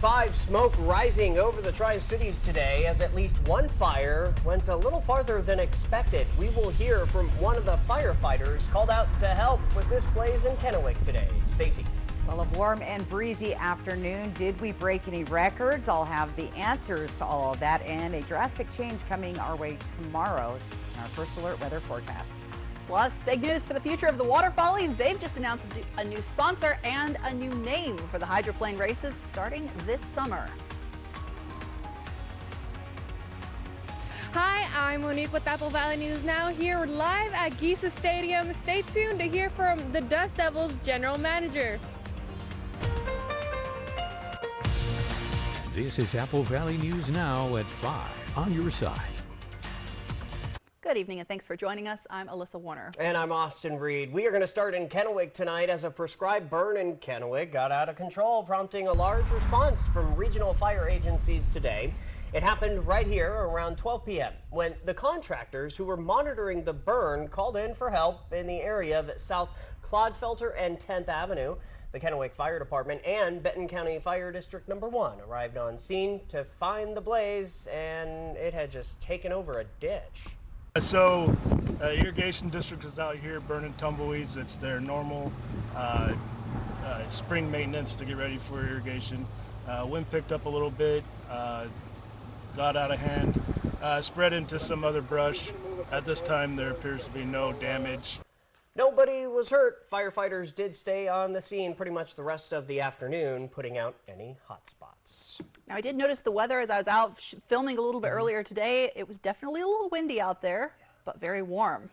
5 smoke rising over the Tri-Cities today as at least one fire went a little farther than expected. We will hear from one of the firefighters called out to help with this blaze in Kennewick today. Stacy. Well, a warm and breezy afternoon. Did we break any records? I'll have the answers to all of that and a drastic change coming our way tomorrow in our First Alert weather forecast. Plus, big news for the future of the Water Follies. They've just announced a new sponsor and a new name for the hydroplane races starting this summer. Hi, I'm Monique with Apple Valley News Now, here live at Giza Stadium. Stay tuned to hear from the Dust Devils general manager. This is Apple Valley News Now at 5 on your side. Good evening and thanks for joining us. I'm Alyssa Warner. And I'm Austin Reed. We are going to start in Kennewick tonight as a prescribed burn in Kennewick got out of control, prompting a large response from regional fire agencies today. It happened right here around 12 p.m. when the contractors who were monitoring the burn called in for help in the area of South Clodfelter and 10th Avenue. The Kennewick Fire Department and Benton County Fire District Number 1 arrived on scene to find the blaze, and it had just taken over a ditch. So, irrigation district is out here burning tumbleweeds. It's their normal spring maintenance to get ready for irrigation. Wind picked up a little bit, got out of hand, spread into some other brush. At this time, there appears to be no damage. Nobody was hurt. Firefighters did stay on the scene pretty much the rest of the afternoon, putting out any hot spots. Now, I did notice the weather as I was out filming a little bit earlier today. It was definitely a little windy out there, but very warm.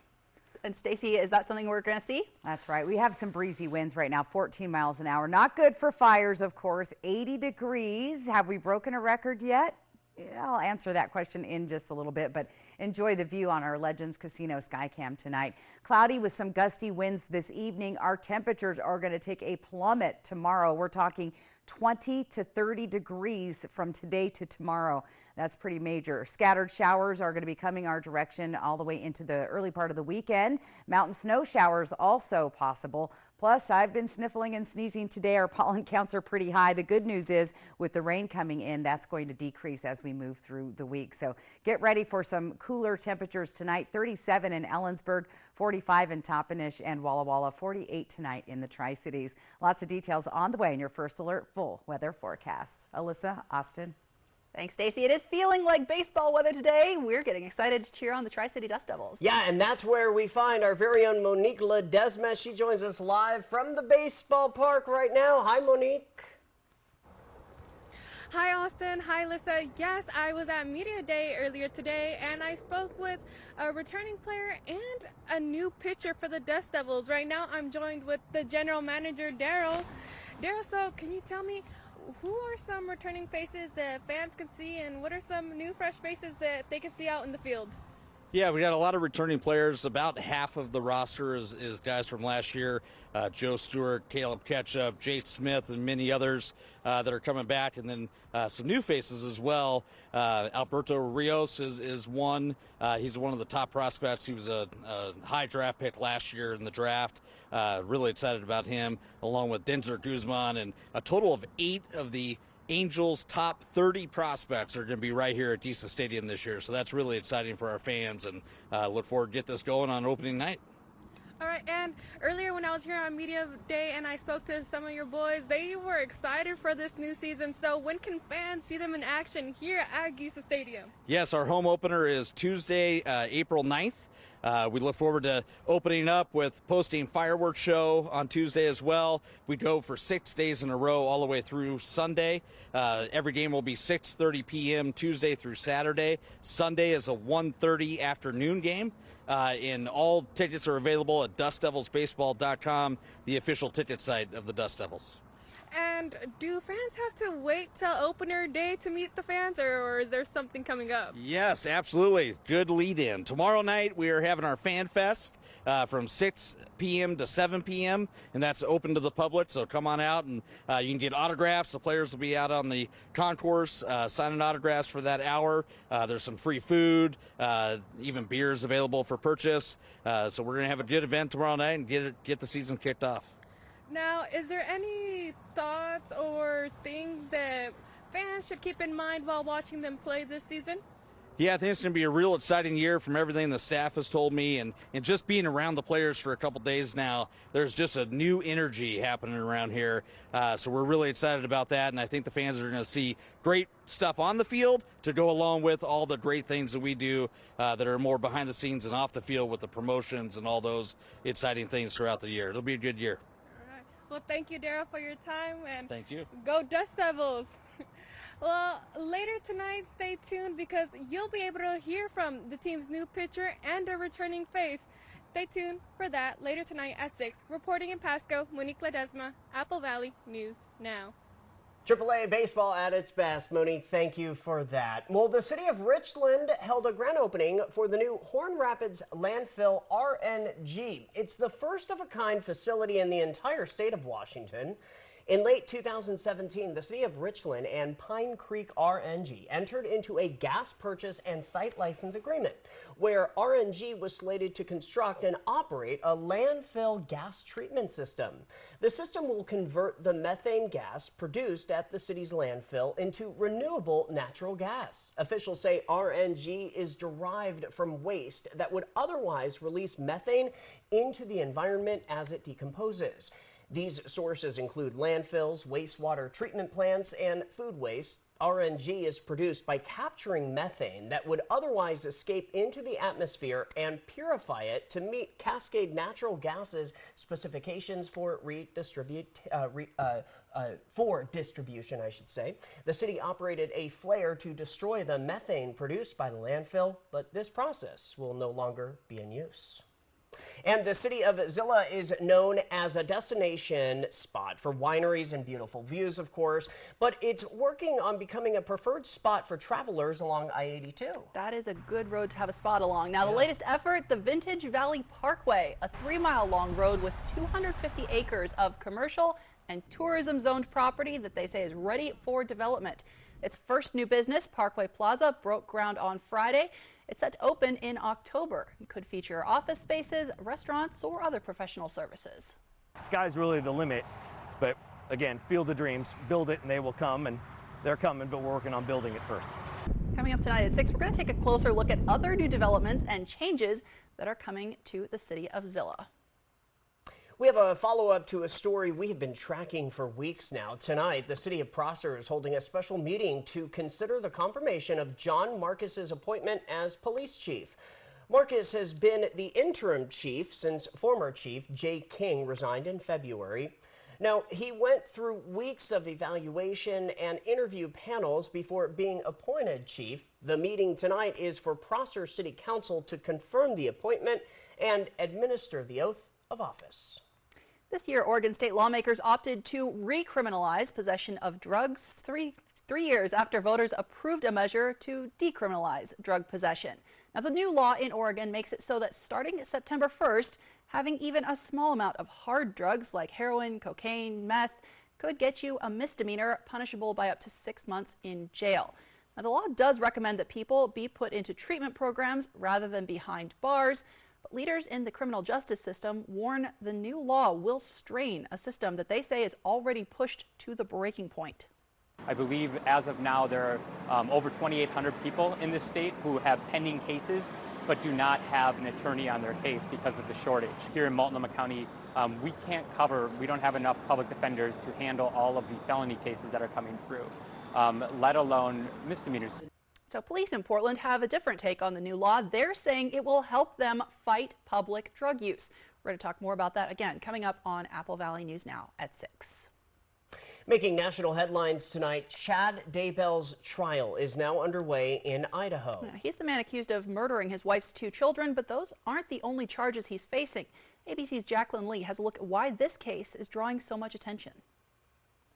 And Stacy, is that something we're going to see? That's right. We have some breezy winds right now, 14 miles an hour. Not good for fires, of course. 80 degrees. Have we broken a record yet? Yeah, I'll answer that question in just a little bit, but enjoy the view on our Legends Casino Skycam tonight. Cloudy with some gusty winds this evening. Our temperatures are going to take a plummet tomorrow. We're talking 20 to 30 degrees from today to tomorrow. That's pretty major. Scattered showers are going to be coming our direction all the way into the early part of the weekend. Mountain snow showers also possible. Plus, I've been sniffling and sneezing today. Our pollen counts are pretty high. The good news is with the rain coming in, that's going to decrease as we move through the week. So get ready for some cooler temperatures tonight. 37 in Ellensburg, 45 in Toppenish and Walla Walla, 48 tonight in the Tri-Cities. Lots of details on the way in your First Alert full weather forecast. Alyssa, Austin. Thanks, Stacy. It is feeling like baseball weather today. We're getting excited to cheer on the Tri-City Dust Devils. Yeah, and that's where we find our very own Monique Ledesma. She joins us live from the baseball park right now. Hi, Monique. Hi, Austin. Hi, Alyssa. Yes, I was at Media Day earlier today, and I spoke with a returning player and a new pitcher for the Dust Devils. Right now, I'm joined with the general manager, Daryl. Daryl, so can you tell me, who are some returning faces that fans can see, and what are some new fresh faces that they can see out in the field? Yeah, we got a lot of returning players. About half of the roster is guys from last year. Joe Stewart, Caleb Ketchup, Jake Smith, and many others that are coming back. And then some new faces as well. Alberto Rios is one. He's one of the top prospects. He was a high draft pick last year in the draft. Really excited about him, along with Denzer Guzman. And a total of 8 of the Angels' top 30 prospects are going to be right here at Giza Stadium this year. So that's really exciting for our fans, and look forward to get this going on opening night. All right, and earlier when I was here on Media Day and I spoke to some of your boys, they were excited for this new season. So when can fans see them in action here at Giza Stadium? Yes, our home opener is Tuesday, April 9th. We look forward to opening up with posting fireworks show on Tuesday as well. We go for 6 days in a row all the way through Sunday. Every game will be 6:30 p.m. Tuesday through Saturday. Sunday is a 1:30 afternoon game. And all tickets are available at dustdevilsbaseball.com, the official ticket site of the Dust Devils. And do fans have to wait till opener day to meet the fans, or is there something coming up? Yes, absolutely. Good lead in. Tomorrow night we are having our Fan Fest from 6 p.m. to 7 p.m. and that's open to the public, so come on out and you can get autographs. The players will be out on the concourse signing autographs for that hour. There's some free food, even beers available for purchase. So we're going to have a good event tomorrow night and get the season kicked off. Now, is there any thoughts or things that fans should keep in mind while watching them play this season? Yeah, I think it's going to be a real exciting year from everything the staff has told me, and just being around the players for a couple days now, there's just a new energy happening around here. So we're really excited about that, and I think the fans are going to see great stuff on the field to go along with all the great things that we do that are more behind the scenes and off the field with the promotions and all those exciting things throughout the year. It'll be a good year. All right. Well, thank you, Daryl, for your time, and Thank you. Go Dust Devils! Well, later tonight, stay tuned because you'll be able to hear from the team's new pitcher and a returning face. Stay tuned for that later tonight at 6. Reporting in Pasco, Monique Ledesma, Apple Valley News Now. AAA baseball at its best. Monique, thank you for that. Well, the city of Richland held a grand opening for the new Horn Rapids landfill RNG. It's the first of a kind facility in the entire state of Washington. In late 2017, the city of Richland and Pine Creek RNG entered into a gas purchase and site license agreement where RNG was slated to construct and operate a landfill gas treatment system. The system will convert the methane gas produced at the city's landfill into renewable natural gas. Officials say RNG is derived from waste that would otherwise release methane into the environment as it decomposes. These sources include landfills, wastewater treatment plants, and food waste. RNG is produced by capturing methane that would otherwise escape into the atmosphere and purify it to meet Cascade Natural Gas's specifications for distribution, I should say. The city operated a flare to destroy the methane produced by the landfill, but this process will no longer be in use. And the city of Zilla is known as a destination spot for wineries and beautiful views, of course, but it's working on becoming a preferred spot for travelers along I-82. That is a good road to have a spot along. Now, the latest effort, the Vintage Valley Parkway, a 3-mile-long road with 250 acres of commercial and tourism-zoned property that they say is ready for development. Its first new business, Parkway Plaza, broke ground on Friday. It's set to open in October. It could feature office spaces, restaurants, or other professional services. Sky's really the limit, but again, field of dreams, build it and they will come, and they're coming, but we're working on building it first. Coming up tonight at 6, we're going to take a closer look at other new developments and changes that are coming to the city of Zilla. We have a follow-up to a story we have been tracking for weeks now. Tonight, the city of Prosser is holding a special meeting to consider the confirmation of John Marcus's appointment as police chief. Marcus has been the interim chief since former chief Jay King resigned in February. Now, he went through weeks of evaluation and interview panels before being appointed chief. The meeting tonight is for Prosser City Council to confirm the appointment and administer the oath of office. This year, Oregon state lawmakers opted to recriminalize possession of drugs three years after voters approved a measure to decriminalize drug possession. Now, the new law in Oregon makes it so that starting September 1st, having even a small amount of hard drugs like heroin, cocaine, meth could get you a misdemeanor punishable by up to 6 months in jail. Now, the law does recommend that people be put into treatment programs rather than behind bars. But leaders in the criminal justice system warn the new law will strain a system that they say is already pushed to the breaking point. I believe as of now there are over 2,800 people in this state who have pending cases but do not have an attorney on their case because of the shortage. Here in Multnomah County, we don't have enough public defenders to handle all of the felony cases that are coming through, let alone misdemeanors. So police in Portland have a different take on the new law. They're saying it will help them fight public drug use. We're going to talk more about that again coming up on Apple Valley News Now at 6. Making national headlines tonight, Chad Daybell's trial is now underway in Idaho. Now, he's the man accused of murdering his wife's 2 children, but those aren't the only charges he's facing. ABC's Jacqueline Lee has a look at why this case is drawing so much attention.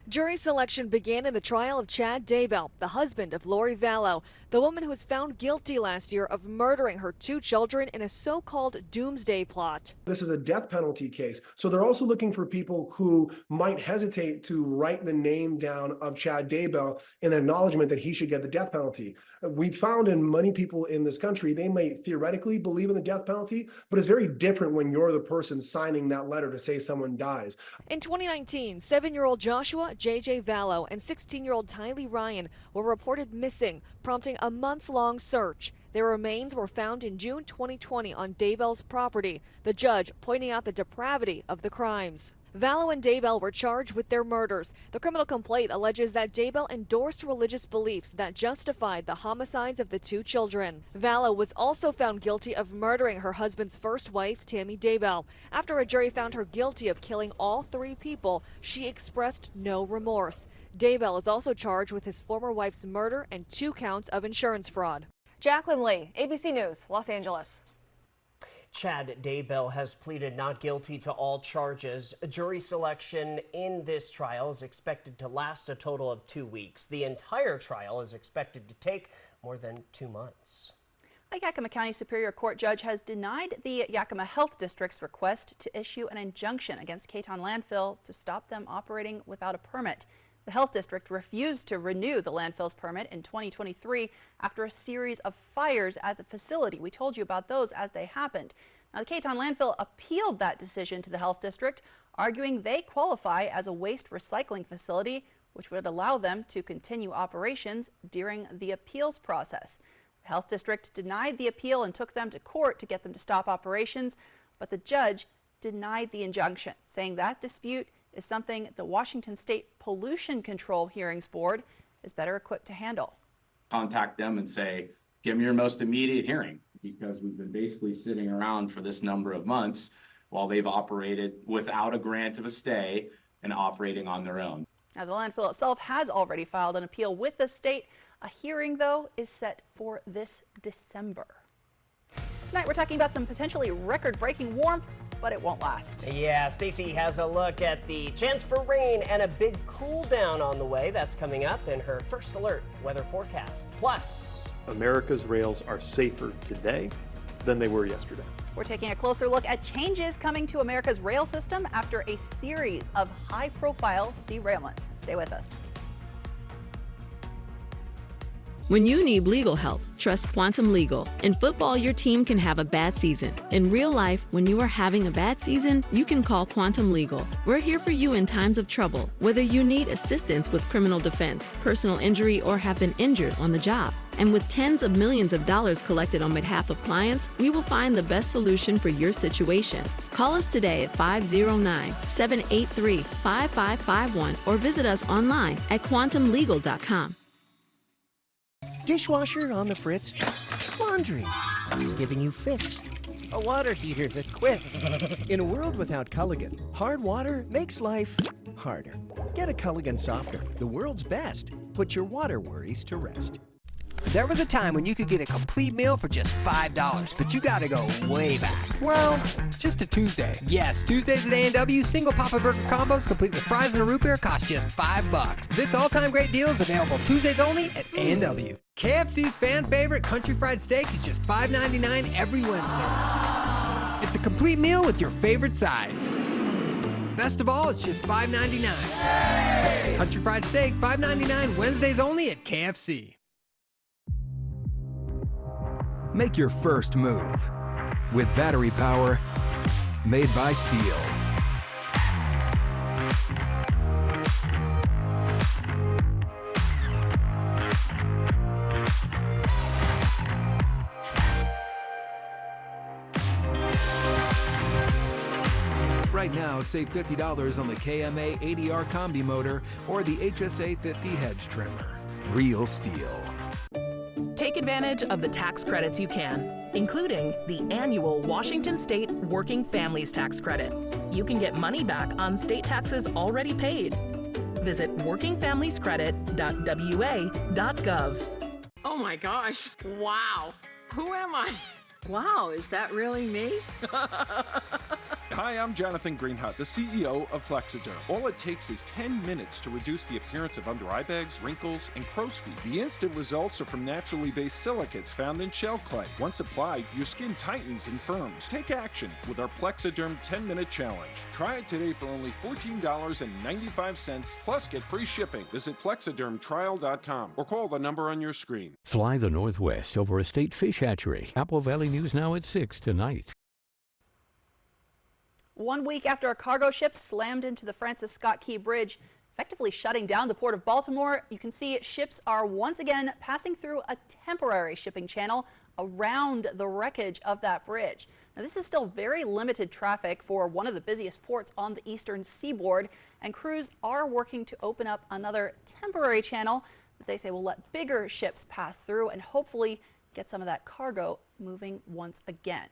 Jury selection began in the trial of Chad Daybell, the husband of Lori Vallow, the woman who was found guilty last year of murdering her 2 children in a so-called doomsday plot. This is a death penalty case, so they're also looking for people who might hesitate to write the name down of Chad Daybell in acknowledgement that he should get the death penalty. We found in many people in this country, they may theoretically believe in the death penalty, but it's very different when you're the person signing that letter to say someone dies. In 2019, 7-year-old Joshua J.J. Vallow and 16-year-old Tylee Ryan were reported missing, prompting a months-long search. Their remains were found in June 2020 on Daybell's property, the judge pointing out the depravity of the crimes. Vallow and Daybell were charged with their murders. The criminal complaint alleges that Daybell endorsed religious beliefs that justified the homicides of the two children. Vallow was also found guilty of murdering her husband's first wife, Tammy Daybell. After a jury found her guilty of killing all three people, she expressed no remorse. Daybell is also charged with his former wife's murder and 2 counts of insurance fraud. Jacqueline Lee, ABC News, Los Angeles. Chad Daybell has pleaded not guilty to all charges. Jury selection in this trial is expected to last a total of 2 weeks. The entire trial is expected to take more than 2 months. A Yakima County Superior Court judge has denied the Yakima Health District's request to issue an injunction against Caton Landfill to stop them operating without a permit. The Health District refused to renew the landfill's permit in 2023 after a series of fires at the facility. We told you about those as they happened. Now, the Caton Landfill appealed that decision to the Health District, arguing they qualify as a waste recycling facility, which would allow them to continue operations during the appeals process. The Health District denied the appeal and took them to court to get them to stop operations, but the judge denied the injunction, saying that dispute is something the Washington State Pollution Control Hearings Board is better equipped to handle. Contact them and say, give me your most immediate hearing, because we've been basically sitting around for this number of months while they've operated without a grant of a stay and operating on their own. Now, the landfill itself has already filed an appeal with the state. A hearing, though, is set for this December. Tonight, we're talking about some potentially record-breaking warmth, but it won't last. Yeah, Stacy has a look at the chance for rain and a big cool down on the way. That's coming up in her first alert weather forecast. Plus, America's rails are safer today than they were yesterday. We're taking a closer look at changes coming to America's rail system after a series of high-profile derailments. Stay with us. When you need legal help, trust Quantum Legal. In football, your team can have a bad season. In real life, when you are having a bad season, you can call Quantum Legal. We're here for you in times of trouble, whether you need assistance with criminal defense, personal injury, or have been injured on the job. And with tens of millions of dollars collected on behalf of clients, we will find the best solution for your situation. Call us today at 509-783-5551 or visit us online at quantumlegal.com. Dishwasher on the fritz, laundry giving you fits, a water heater that quits. In a world without Culligan, hard water makes life harder. Get a Culligan softener, the world's best. Put your water worries to rest. There was a time when you could get a complete meal for just $5, but you gotta go way back. Well, just a Tuesday. Yes, Tuesdays at A&W, single Papa Burger combos complete with fries and a root beer cost just $5. This all-time great deal is available Tuesdays only at A&W. KFC's fan favorite country fried steak is just $5.99 every Wednesday. It's a complete meal with your favorite sides. Best of all, it's just $5.99. Hey! Country fried steak, $5.99 Wednesdays only at KFC. Make your first move with battery power made by Steel. Right now, save $50 on the KMA 80R Combi motor or the HSA 50 hedge trimmer. Real Steel. Take advantage of the tax credits you can, including the annual Washington State Working Families Tax Credit. You can get money back on state taxes already paid. Visit workingfamiliescredit.wa.gov. Oh my gosh, wow. Who am I? Wow, is that really me? Hi, I'm Jonathan Greenhut, the CEO of Plexiderm. All it takes is 10 minutes to reduce the appearance of under eye bags, wrinkles, and crow's feet. The instant results are from naturally based silicates found in shell clay. Once applied, your skin tightens and firms. Take action with our Plexiderm 10-minute challenge. Try it today for only $14.95, plus get free shipping. Visit plexidermtrial.com or call the number on your screen. Fly the Northwest over a state fish hatchery. Apple Valley News Now at 6 tonight. 1 week after a cargo ship slammed into the Francis Scott Key Bridge, effectively shutting down the Port of Baltimore. You can see ships are once again passing through a temporary shipping channel around the wreckage of that bridge. Now, this is still very limited traffic for one of the busiest ports on the eastern seaboard, and crews are working to open up another temporary channel that they say will let bigger ships pass through and hopefully get some of that cargo moving once again.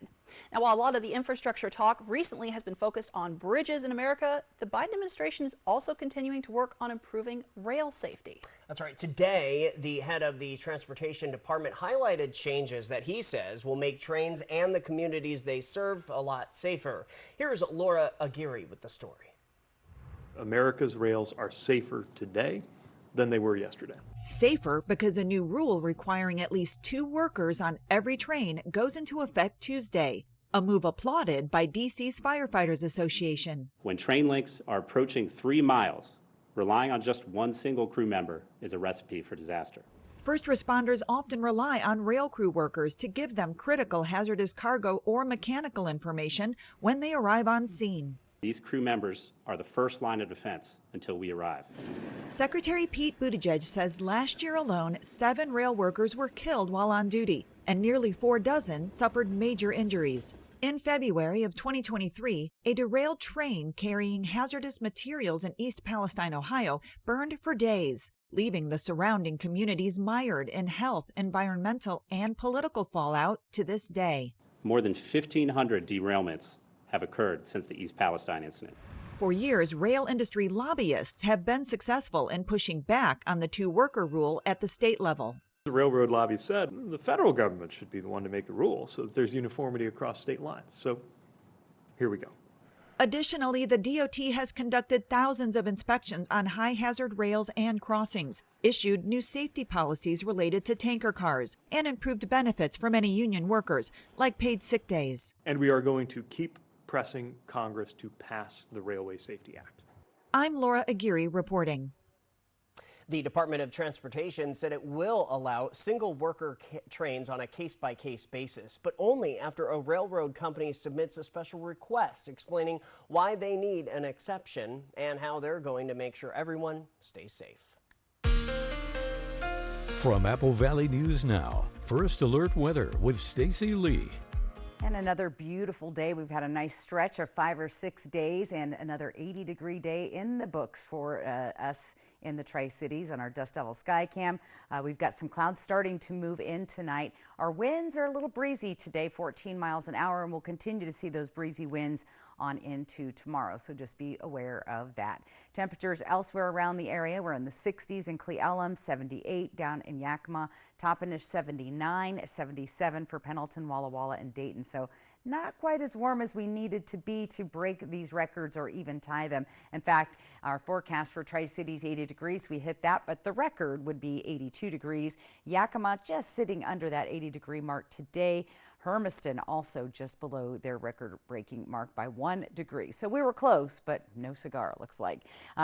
Now, while a lot of the infrastructure talk recently has been focused on bridges in America, the Biden administration is also continuing to work on improving rail safety. That's right. Today, the head of the Transportation Department highlighted changes that he says will make trains and the communities they serve a lot safer. Here's Laura Aguirre with the story. America's rails are safer today than they were yesterday. Safer because a new rule requiring at least 2 workers on every train goes into effect Tuesday, a move applauded by DC's Firefighters Association. When train lengths are approaching 3 miles, relying on just one single crew member is a recipe for disaster. First responders often rely on rail crew workers to give them critical hazardous cargo or mechanical information when they arrive on scene. These crew members are the first line of defense until we arrive. Secretary Pete Buttigieg says last year alone, 7 rail workers were killed while on duty, and nearly 4 dozen suffered major injuries. In February of 2023, a derailed train carrying hazardous materials in East Palestine, Ohio, burned for days, leaving the surrounding communities mired in health, environmental, and political fallout to this day. More than 1,500 derailments have occurred since the East Palestine incident. For years, rail industry lobbyists have been successful in pushing back on the 2-worker rule at the state level. The railroad lobby said the federal government should be the one to make the rule so that there's uniformity across state lines. So here we go. Additionally, the DOT has conducted thousands of inspections on high-hazard rails and crossings, issued new safety policies related to tanker cars, and improved benefits for many union workers, like paid sick days. And we are going to keep pressing Congress to pass the Railway Safety Act. I'm Laura Aguirre reporting. The Department of Transportation said it will allow single worker trains on a case-by-case basis, but only after a railroad company submits a special request explaining why they need an exception and how they're going to make sure everyone stays safe. From Apple Valley News Now, First Alert Weather with Stacy Lee. And another beautiful day. We've had a nice stretch of 5 or 6 days and another 80-degree day in the books for us in the Tri-Cities on our Dust Devil Sky Cam. We've got some clouds starting to move in tonight. Our winds are a little breezy today, 14 miles an hour, and we'll continue to see those breezy winds on into tomorrow, so just be aware of that. Temperatures elsewhere around the area, we're in the 60s in Cle Elum, 78 down in Yakima, Toppenish 79, 77 for Pendleton, Walla Walla, and Dayton. So not quite as warm as we needed to be to break these records or even tie them. In fact, our forecast for Tri-Cities 80 degrees, we hit that, but the record would be 82 degrees. Yakima just sitting under that 80-degree mark today. Hermiston also just below their record-breaking mark by 1 degree. So we were close, but no cigar, it looks like.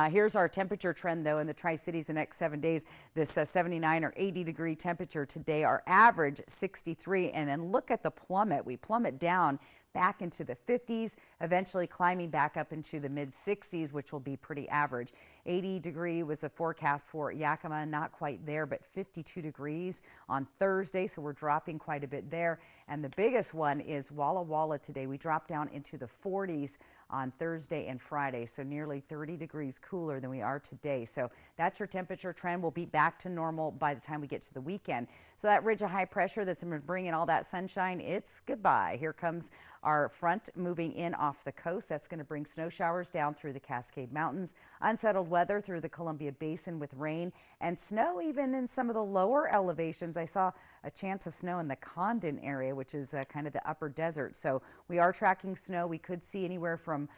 Here's our temperature trend, though, in the Tri-Cities the next 7 days. This 79 or 80-degree temperature today, our average 63. And then look at the plummet. We plummet down back into the 50s, eventually climbing back up into the mid-60s, which will be pretty average. 80 degree was a forecast for Yakima, not quite there, but 52 degrees on Thursday, so we're dropping quite a bit there. And the biggest one is Walla Walla today. We dropped down into the 40s on Thursday and Friday, so nearly 30 degrees cooler than we are today. So that's your temperature trend. We'll be back to normal by the time we get to the weekend. So that ridge of high pressure that's been bringing all that sunshine, it's goodbye. Here comes our front moving in off the coast. That's going to bring snow showers down through the Cascade Mountains, unsettled weather through the Columbia Basin with rain and snow even in some of the lower elevations. I saw a chance of snow in the Condon area, which is kind of the upper desert. So we are tracking snow. We could see anywhere from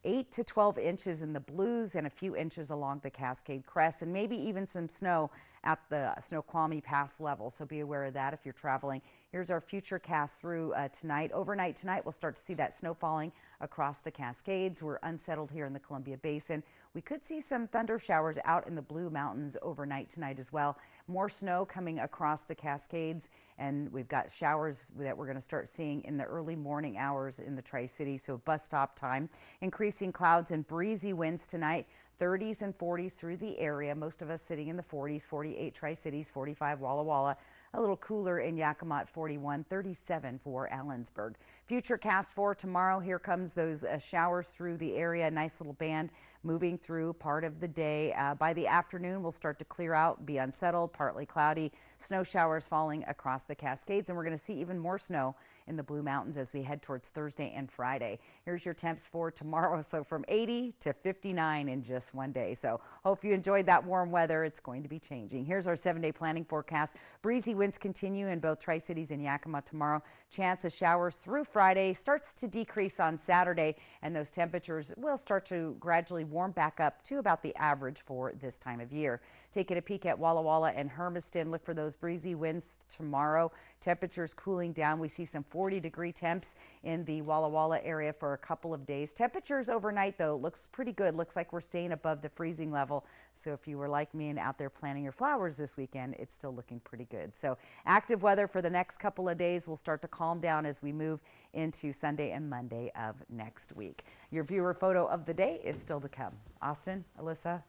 8 to 12 inches in the Blues and a few inches along the Cascade Crest, and maybe even some snow at the Snoqualmie Pass level. So be aware of that if you're traveling. Here's our future cast through tonight. Overnight tonight, we'll start to see that snow falling across the Cascades. We're unsettled here in the Columbia Basin. We could see some thunder showers out in the Blue Mountains overnight tonight as well. More snow coming across the Cascades, and we've got showers that we're going to start seeing in the early morning hours in the Tri-Cities, so bus stop time. Increasing clouds and breezy winds tonight. 30s and 40s through the area. Most of us sitting in the 40s, 48 Tri-Cities, 45 Walla Walla. A little cooler in Yakima, 41, 37 for Allensburg. Futurecast for tomorrow. Here comes those showers through the area. Nice little band moving through part of the day. By the afternoon, we'll start to clear out, be unsettled, partly cloudy. Snow showers falling across the Cascades, and we're going to see even more snow in the Blue Mountains as we head towards Thursday and Friday. Here's your temps for tomorrow. So from 80 to 59 in just one day. So hope you enjoyed that warm weather. It's going to be changing. Here's our 7-day planning forecast. Breezy winds continue in both Tri-Cities and Yakima tomorrow. Chance of showers through Friday, starts to decrease on Saturday, and those temperatures will start to gradually warm back up to about the average for this time of year. Taking a peek at Walla Walla and Hermiston, look for those breezy winds tomorrow. Temperatures cooling down. We see some 40-degree temps in the Walla Walla area for a couple of days. Temperatures overnight, though, looks pretty good. Looks like we're staying above the freezing level. So if you were like me and out there planting your flowers this weekend, it's still looking pretty good. So active weather for the next couple of days will start to calm down as we move into Sunday and Monday of next week. Your viewer photo of the day is still to come. Austin, Alyssa.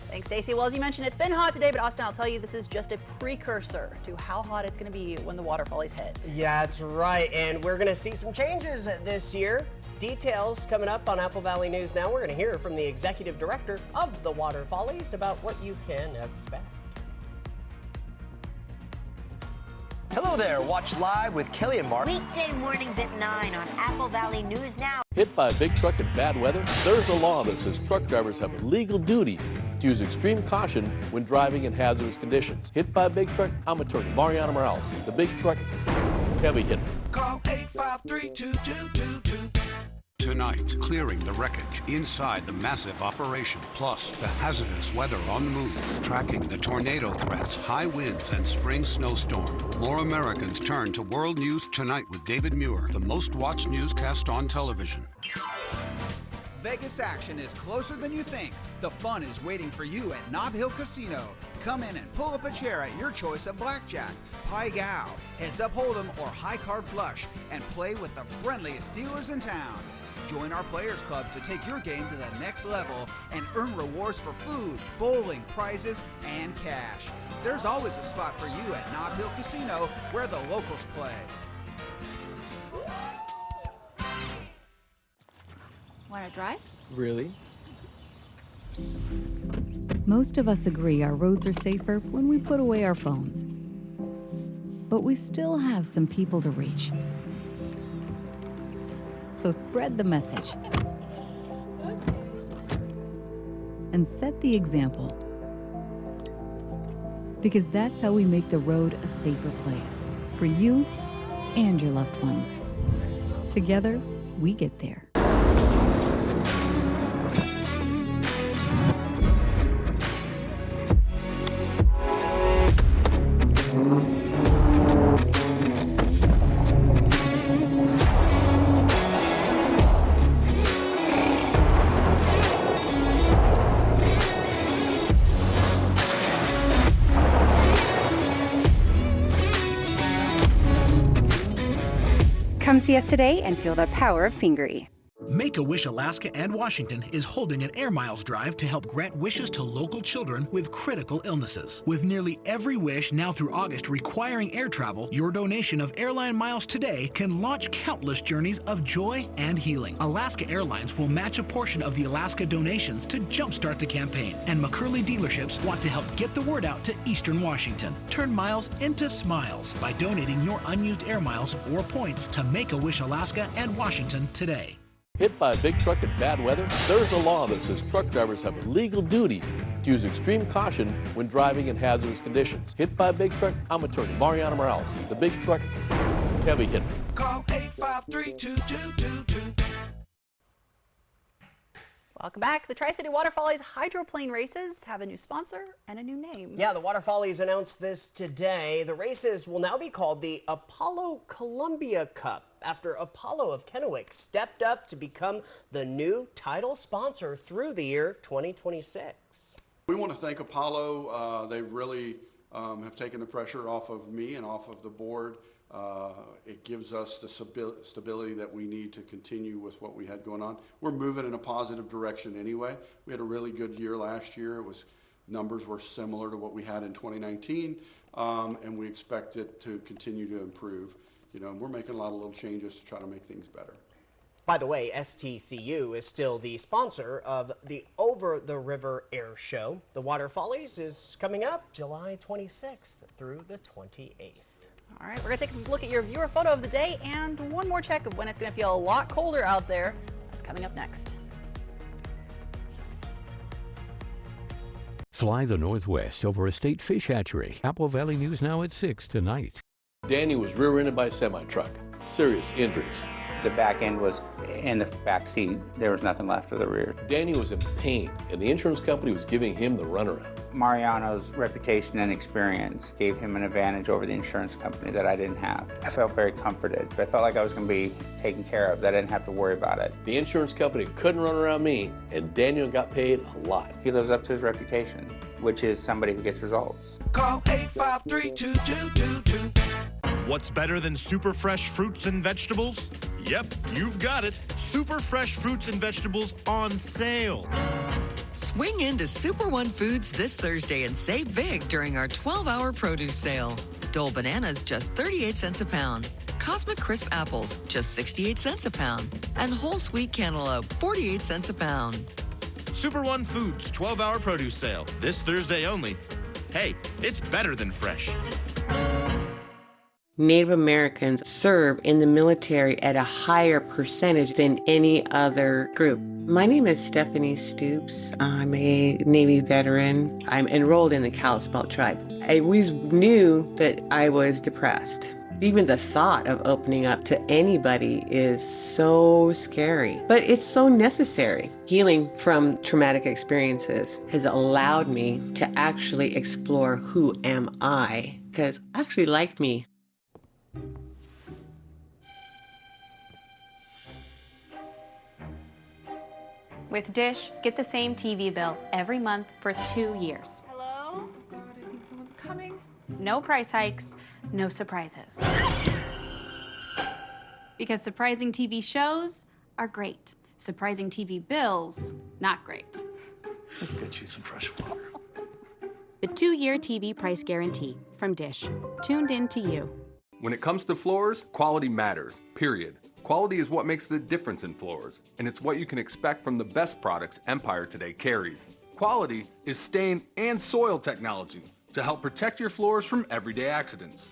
Thanks, Stacey. Well, as you mentioned, it's been hot today, but Austin, I'll tell you, this is just a precursor to how hot it's going to be when the waterfallies hit. Yeah, that's right. And we're going to see some changes this year. Details coming up on Apple Valley News Now. We're going to hear from the executive director of the Waterfallies about what you can expect. Hello there. Watch live with Kelly and Mark. Weekday mornings at 9 on Apple Valley News Now. Hit by a big truck in bad weather? There's a law that says truck drivers have a legal duty to use extreme caution when driving in hazardous conditions. Hit by a big truck? I'm attorney Mariana Morales, the big truck heavy hitter. Call 853-2222. Tonight, clearing the wreckage inside the massive operation, plus the hazardous weather on the move, tracking the tornado threats, high winds, and spring snowstorm. More Americans turn to World News Tonight with David Muir, the most watched newscast on television. Vegas action is closer than you think. The fun is waiting for you at Nob Hill Casino. Come in and pull up a chair at your choice of blackjack, pie gow, heads up hold'em, or high card flush, and play with the friendliest dealers in town. Join our Players Club to take your game to the next level and earn rewards for food, bowling, prizes, and cash. There's always a spot for you at Nob Hill Casino, where the locals play. Want to drive? Really? Most of us agree our roads are safer when we put away our phones. But we still have some people to reach. So spread the message. And set the example. Because that's how we make the road a safer place for you and your loved ones. Together, we get there. Come see us today and feel the power of Pingree. Make-A-Wish Alaska and Washington is holding an Air Miles drive to help grant wishes to local children with critical illnesses. With nearly every wish now through August requiring air travel, your donation of airline miles today can launch countless journeys of joy and healing. Alaska Airlines will match a portion of the Alaska donations to jumpstart the campaign, and McCurley dealerships want to help get the word out to Eastern Washington. Turn miles into smiles by donating your unused air miles or points to Make-A-Wish Alaska and Washington today. Hit by a big truck in bad weather? There's a law that says truck drivers have a legal duty to use extreme caution when driving in hazardous conditions. Hit by a big truck? I'm attorney Mariana Morales, the big truck heavy hitter. Call 853-2222. Welcome back. The Tri-City Waterfallies hydroplane races have a new sponsor and a new name. Yeah, the Waterfallies announced this today. The races will now be called the Apollo Columbia Cup, after Apollo of Kennewick stepped up to become the new title sponsor through the year 2026. We want to thank Apollo. They really have taken the pressure off of me and off of the board It gives us the stability that we need to continue with what we had going on. We're moving in a positive direction anyway. We had a really good year last year. Numbers were similar to what we had in 2019, and we expect it to continue to improve. We're making a lot of little changes to try to make things better. By the way, STCU is still the sponsor of the Over the River Air Show. The Water Follies is coming up July 26th through the 28th. All right, we're going to take a look at your viewer photo of the day and one more check of when it's going to feel a lot colder out there. That's coming up next. Fly the Northwest over a state fish hatchery. Apple Valley News Now at 6 tonight. Danny was rear-ended by a semi-truck. Serious injuries. The back end was in the back seat. There was nothing left of the rear. Danny was in pain, and the insurance company was giving him the runaround. Mariano's reputation and experience gave him an advantage over the insurance company that I didn't have. I felt very comforted. I felt like I was going to be taken care of, that I didn't have to worry about it. The insurance company couldn't run around me, and Daniel got paid a lot. He lives up to his reputation, which is somebody who gets results. Call 853-2222. What's better than super fresh fruits and vegetables? Yep, you've got it. Super fresh fruits and vegetables on sale. Swing into Super One Foods this Thursday and save big during our 12-hour produce sale. Dole bananas just 38 cents a pound. Cosmic Crisp apples just 68 cents a pound. And whole sweet cantaloupe 48 cents a pound. Super One Foods 12-hour produce sale this Thursday only. Hey, it's better than fresh. Native Americans serve in the military at a higher percentage than any other group. My name is Stephanie Stoops. I'm a Navy veteran. I'm enrolled in the Kalispel tribe. I always knew that I was depressed. Even the thought of opening up to anybody is so scary, but it's so necessary. Healing from traumatic experiences has allowed me to actually explore who am I, because I actually like me. With Dish, get the same TV bill every month for 2 years. Hello? Oh God, I think someone's coming. No price hikes, no surprises. Because surprising TV shows are great. Surprising TV bills, not great. Let's get you some fresh water. The 2-year TV price guarantee from Dish. Tuned in to you. When it comes to floors, quality matters, period. Quality is what makes the difference in floors, and it's what you can expect from the best products Empire today carries. Quality is stain and soil technology to help protect your floors from everyday accidents.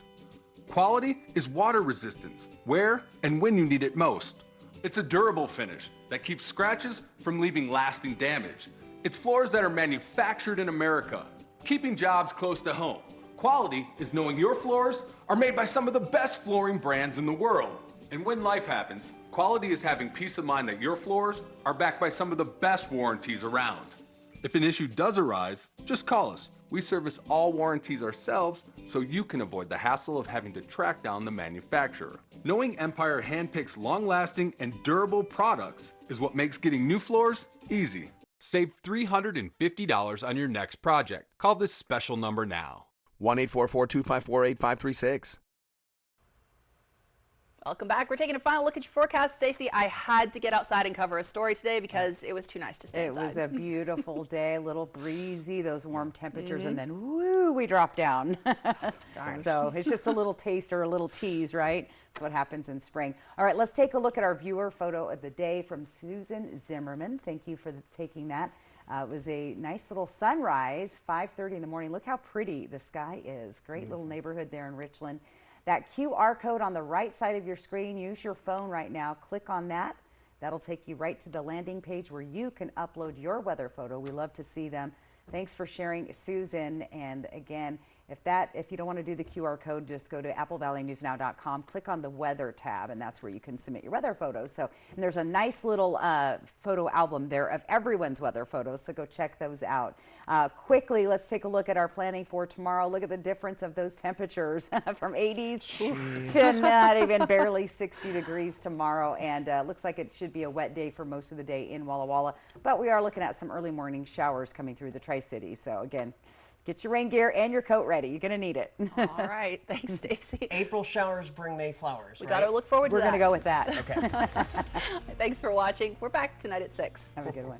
Quality is water resistance, where and when you need it most. It's a durable finish that keeps scratches from leaving lasting damage. It's floors that are manufactured in America, keeping jobs close to home. Quality is knowing your floors are made by some of the best flooring brands in the world. And when life happens, quality is having peace of mind that your floors are backed by some of the best warranties around. If an issue does arise, just call us. We service all warranties ourselves, so you can avoid the hassle of having to track down the manufacturer. Knowing Empire handpicks long-lasting and durable products is what makes getting new floors easy. Save $350 on your next project. Call this special number now. 1-844-254-8536. Welcome back. We're taking a final look at your forecast. Stacey, I had to get outside and cover a story today because it was too nice to stay inside. It was a beautiful day, a little breezy, those warm temperatures, and then woo, we dropped down. Darn. So it's just a little taste or a little tease, right? That's what happens in spring. All right, let's take a look at our viewer photo of the day from Susan Zimmerman. Thank you for taking that. It was a nice little sunrise, 5:30 in the morning. Look how pretty the sky is. Great little neighborhood there in Richland. That QR code on the right side of your screen, use your phone right now. Click on that. That'll take you right to the landing page where you can upload your weather photo. We love to see them. Thanks for sharing, Susan. And again, if you don't want to do the QR code, just go to applevalleynewsnow.com, click on the weather tab, and that's where you can submit your weather photos. So, and there's a nice little photo album there of everyone's weather photos, so go check those out. Quickly, let's take a look at our planning for tomorrow. Look at the difference of those temperatures from 80s to not even barely 60 degrees tomorrow, and looks like it should be a wet day for most of the day in Walla Walla, but we are looking at some early morning showers coming through the Tri-Cities. So again, Get your rain gear and your coat ready. You're going to need it. All right. Thanks, Stacy. April showers bring May flowers. We got to look forward to that. We're going to go with that. Okay. Thanks for watching. We're back tonight at 6. Have a good one.